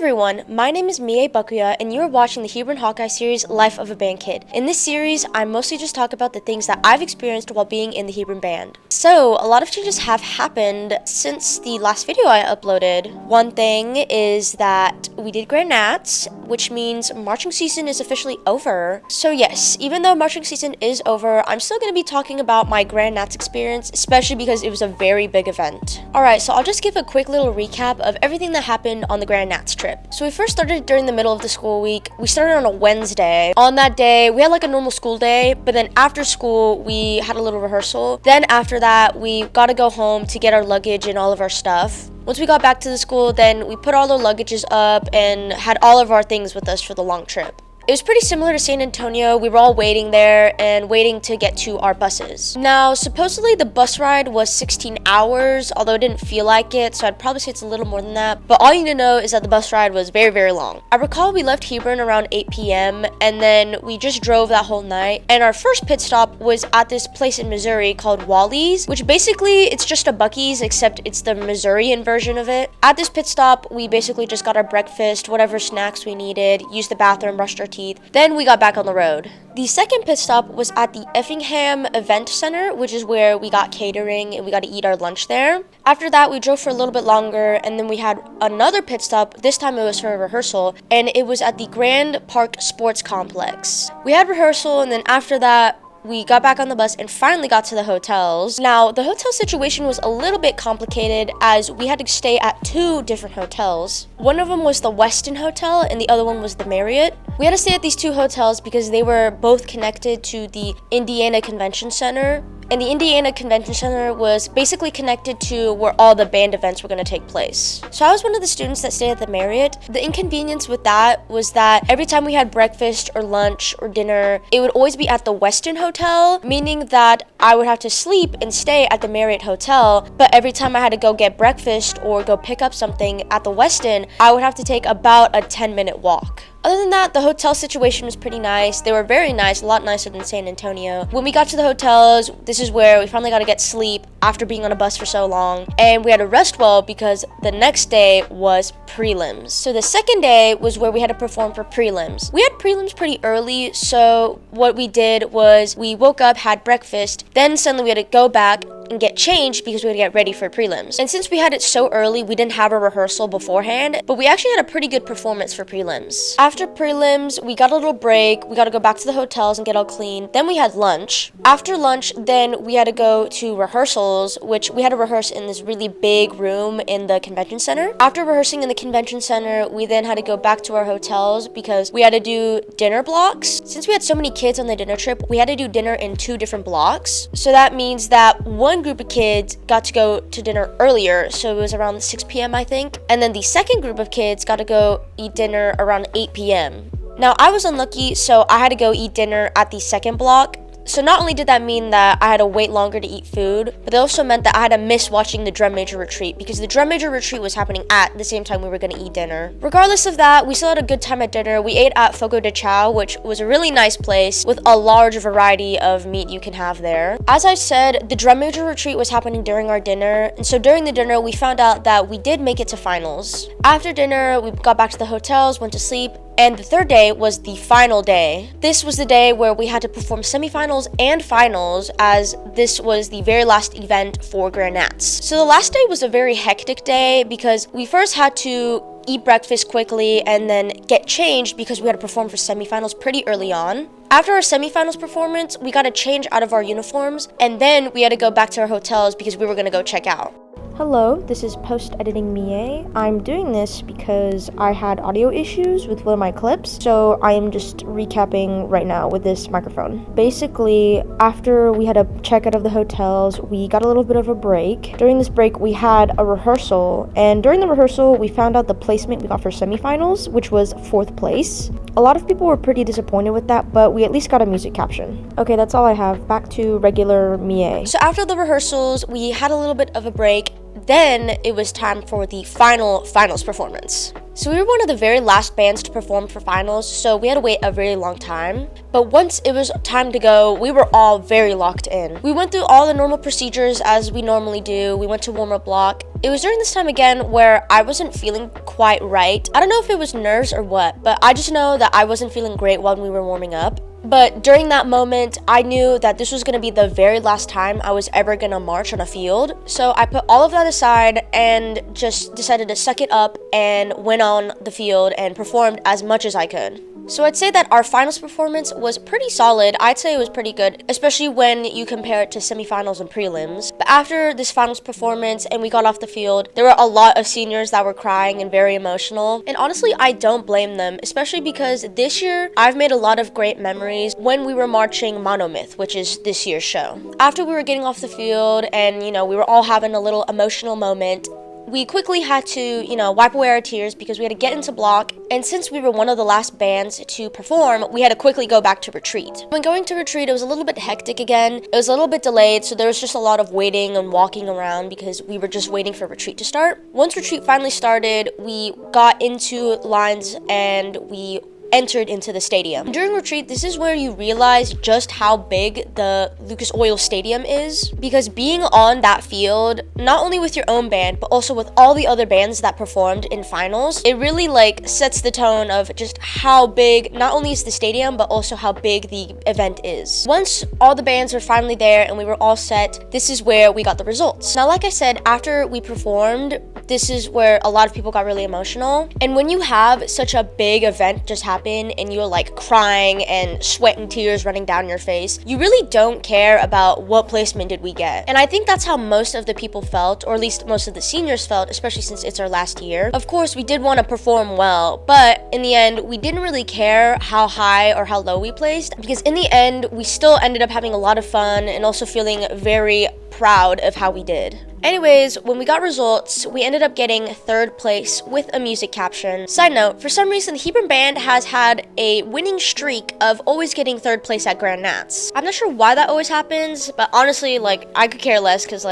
everyone, my name is Mie Bakuya and you are watching the Hebron Hawkeye series Life of a Band Kid. In this series, I mostly just talk about the things that I've experienced while being in the Hebron Band. So, a lot of changes have happened since the last video I uploaded. One thing is that we did Grand Nats, which means marching season is officially over. So yes, even though marching season is over, I'm still going to be talking about my Grand Nats experience, especially because it was a very big event. Alright, so I'll just give a quick little recap of everything that happened on the Grand Nats trip. So we first started during the middle of the school week. We started on a Wednesday. On that day, we had like a normal school day, but then after school, we had a little rehearsal. Then after that, we got to go home to get our luggage and all of our stuff. Once we got back to the school, then we put all the luggages up and had all of our things with us for the long trip. It was pretty similar to San Antonio. We were all waiting there and waiting to get to our buses. Now, supposedly the bus ride was 16 hours, although it didn't feel like it, so I'd probably say it's a little more than that. But all you need to know is that the bus ride was very, very long. I recall we left Hebron around 8 p.m. and then we just drove that whole night. And our first pit stop was at this place in Missouri called Wally's, which basically it's just a Buc-ee's, except it's the Missourian version of it. At this pit stop, we basically just got our breakfast, whatever snacks we needed, used the bathroom, brushed our teeth. Then we got back on the road. The second pit stop was at the Effingham Event Center, which is where we got catering and we got to eat our lunch there. After that, we drove for a little bit longer and then we had another pit stop. This time it was for a rehearsal and it was at the Grand Park Sports Complex. We had rehearsal and then after that, we got back on the bus and finally got to the hotels. Now, the hotel situation was a little bit complicated as we had to stay at two different hotels. One of them was the Westin Hotel and the other one was the Marriott. We had to stay at these two hotels because they were both connected to the Indiana Convention Center. And the Indiana Convention Center was basically connected to where all the band events were going to take place. So I was one of the students that stayed at the Marriott. The inconvenience with that was that every time we had breakfast or lunch or dinner, it would always be at the Westin Hotel, meaning that I would have to sleep and stay at the Marriott Hotel. But every time I had to go get breakfast or go pick up something at the Westin, I would have to take about a 10-minute walk. Other than that, the hotel situation was pretty nice. They were very nice, a lot nicer than San Antonio. When we got to the hotels, this is where we finally got to get sleep after being on a bus for so long. And we had to rest well because the next day was prelims. So the second day was where we had to perform for prelims. We had prelims pretty early, so what we did was we woke up, had breakfast, then suddenly we had to go back and get changed because we had to get ready for prelims. And since we had it so early, we didn't have a rehearsal beforehand, but we actually had a pretty good performance for prelims. After prelims, we got a little break. We got to go back to the hotels and get all clean. Then we had lunch. After lunch, then we had to go to rehearsals, which we had to rehearse in this really big room in the convention center. After rehearsing in the convention center, we then had to go back to our hotels because we had to do dinner blocks. Since we had so many kids on the dinner trip, we had to do dinner in two different blocks. So that means that one group of kids got to go to dinner earlier, so it was around 6 p.m. I think, and then the second group of kids got to go eat dinner around 8 p.m. Now, I was unlucky, so I had to go eat dinner at the second block. So not only did that mean that I had to wait longer to eat food, but it also meant that I had to miss watching the drum major retreat because the drum major retreat was happening at the same time we were going to eat dinner. Regardless of that, we still had a good time at dinner. We ate at Fogo de Chao, which was a really nice place with a large variety of meat you can have there. As I said, the drum major retreat was happening during our dinner, and so during the dinner, we found out that we did make it to finals. After dinner, we got back to the hotels, went to sleep, and the third day was the final day. This was the day where we had to perform semifinals and finals, as this was the very last event for Grand Nats. So the last day was a very hectic day because we first had to eat breakfast quickly and then get changed because we had to perform for semifinals pretty early on. After our semifinals performance, we got to change out of our uniforms and then we had to go back to our hotels because we were going to go check out. Hello, this is post-editing Mie. I'm doing this because I had audio issues with one of my clips, so I am just recapping right now with this microphone. Basically, after we had a check out of the hotels, we got a little bit of a break. During this break, we had a rehearsal, and during the rehearsal, we found out the placement we got for semifinals, which was 4th place. A lot of people were pretty disappointed with that, but we at least got a music caption. Okay, that's all I have. Back to regular Mie. So after the rehearsals, we had a little bit of a break. Then it was time for the finals performance. So we were one of the very last bands to perform for finals, so we had to wait a very long time. But once it was time to go, we were all very locked in. We went through all the normal procedures as we normally do. We went to warm-up block. It was during this time again where I wasn't feeling quite right. I don't know if it was nerves or what, but I just know that I wasn't feeling great while we were warming up. But during that moment, I knew that this was going to be the very last time I was ever going to march on a field. So I put all of that aside and just decided to suck it up and went on the field and performed as much as I could. So I'd say that our finals performance was pretty solid. I'd say it was pretty good, especially when you compare it to semifinals and prelims. But after this finals performance and we got off the field, there were a lot of seniors that were crying and very emotional. And honestly, I don't blame them, especially because this year I've made a lot of great memories when we were marching Monomyth, which is this year's show. After we were getting off the field and, we were all having a little emotional moment, we quickly had to, wipe away our tears because we had to get into block. And since we were one of the last bands to perform, we had to quickly go back to retreat. When going to retreat, it was a little bit hectic again. It was a little bit delayed, so there was just a lot of waiting and walking around because we were just waiting for retreat to start. Once retreat finally started, we got into lines and we entered into the stadium. During retreat, this is where you realize just how big the Lucas Oil Stadium is, because being on that field, not only with your own band, but also with all the other bands that performed in finals, it really sets the tone of just how big not only is the stadium, but also how big the event is. Once all the bands were finally there and we were all set, this is where we got the results. Now, like I said, after we performed, this is where a lot of people got really emotional. And when you have such a big event just happen and you're crying and sweat and tears running down your face, you really don't care about what placement did we get. And I think that's how most of the people felt, or at least most of the seniors felt, especially since it's our last year. Of course, we did want to perform well, but in the end, we didn't really care how high or how low we placed, because in the end, we still ended up having a lot of fun and also feeling very proud of how we did. Anyways, when we got results, we ended up getting 3rd place with a music caption. Side note, for some reason, the Hebron Band has had a winning streak of always getting 3rd place at Grand Nats. I'm not sure why that always happens, but honestly, I could care less because,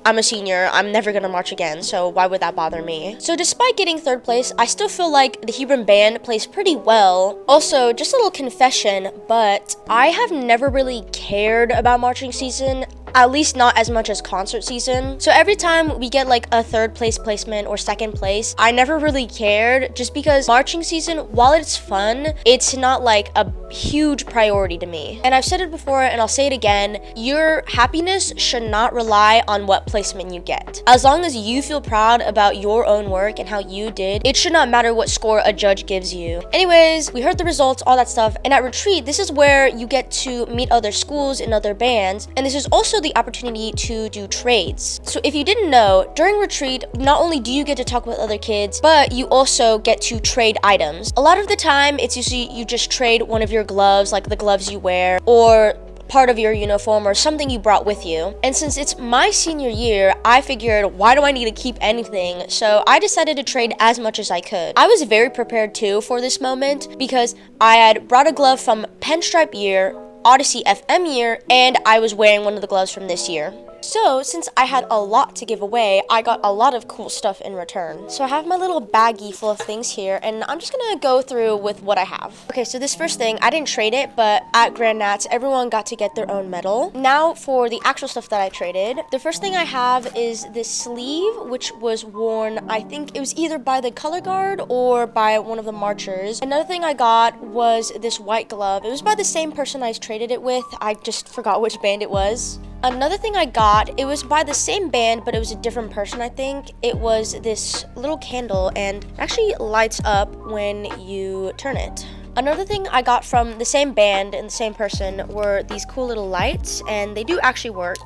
I'm a senior, I'm never gonna march again, so why would that bother me? So despite getting 3rd place, I still feel like the Hebron Band plays pretty well. Also, just a little confession, but I have never really cared about marching season, at least not as much as concert season. So every time we get a 3rd place placement or 2nd place, I never really cared, just because marching season, while it's fun, it's not a huge priority to me. And I've said it before and I'll say it again, your happiness should not rely on what placement you get. As long as you feel proud about your own work and how you did, it should not matter what score a judge gives you. Anyways, we heard the results, all that stuff, and at retreat, this is where you get to meet other schools and other bands, and this is also the opportunity to do trades. So if you didn't know, during retreat, not only do you get to talk with other kids, but you also get to trade items. A lot of the time, it's usually you just trade one of your gloves, like the gloves you wear, or part of your uniform or something you brought with you. And since it's my senior year, I figured, why do I need to keep anything? So I decided to trade as much as I could. I was very prepared too for this moment because I had brought a glove from Pinstripe year, Odyssey FM year, and I was wearing one of the gloves from this year. So, since I had a lot to give away, I got a lot of cool stuff in return. So I have my little baggie full of things here, and I'm just gonna go through with what I have. Okay, so this first thing, I didn't trade it, but at Grand Nats, everyone got to get their own medal. Now, for the actual stuff that I traded, the first thing I have is this sleeve, which was worn, I think it was either by the color guard or by one of the marchers. Another thing I got was this white glove. It was by the same person I traded it with. I just forgot which band it was. Another thing I got, it was by the same band, but it was a different person, I think. It was this little candle, and it actually lights up when you turn it. Another thing I got from the same band and the same person were these cool little lights, and they do actually work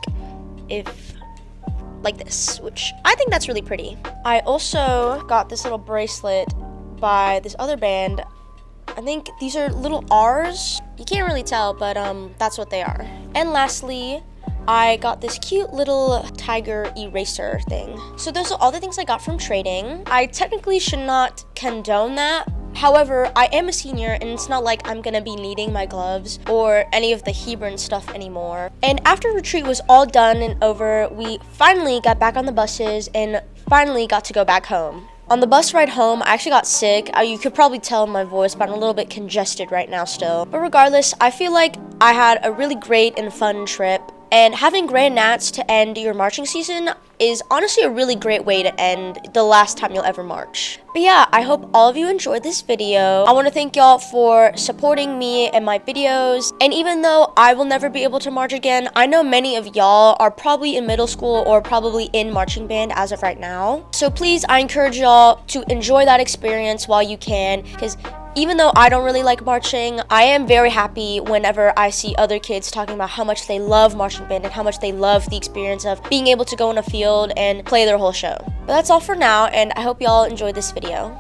if like this, which I think that's really pretty. I also got this little bracelet by this other band. I think these are little R's. You can't really tell, but that's what they are. And lastly, I got this cute little tiger eraser thing. So those are all the things I got from trading. I technically should not condone that. However, I am a senior and it's not like I'm gonna be needing my gloves or any of the Hebron stuff anymore. And after retreat was all done and over, we finally got back on the buses and finally got to go back home. On the bus ride home, I actually got sick. You could probably tell in my voice, but I'm a little bit congested right now still. But regardless, I feel like I had a really great and fun trip. And having Grand Nats to end your marching season is honestly a really great way to end the last time you'll ever march. But yeah, I hope all of you enjoyed this video. I want to thank y'all for supporting me and my videos. And even though I will never be able to march again, I know many of y'all are probably in middle school or probably in marching band as of right now. So please, I encourage y'all to enjoy that experience while you can, because even though I don't really like marching, I am very happy whenever I see other kids talking about how much they love marching band and how much they love the experience of being able to go in a field and play their whole show. But that's all for now, and I hope y'all enjoyed this video.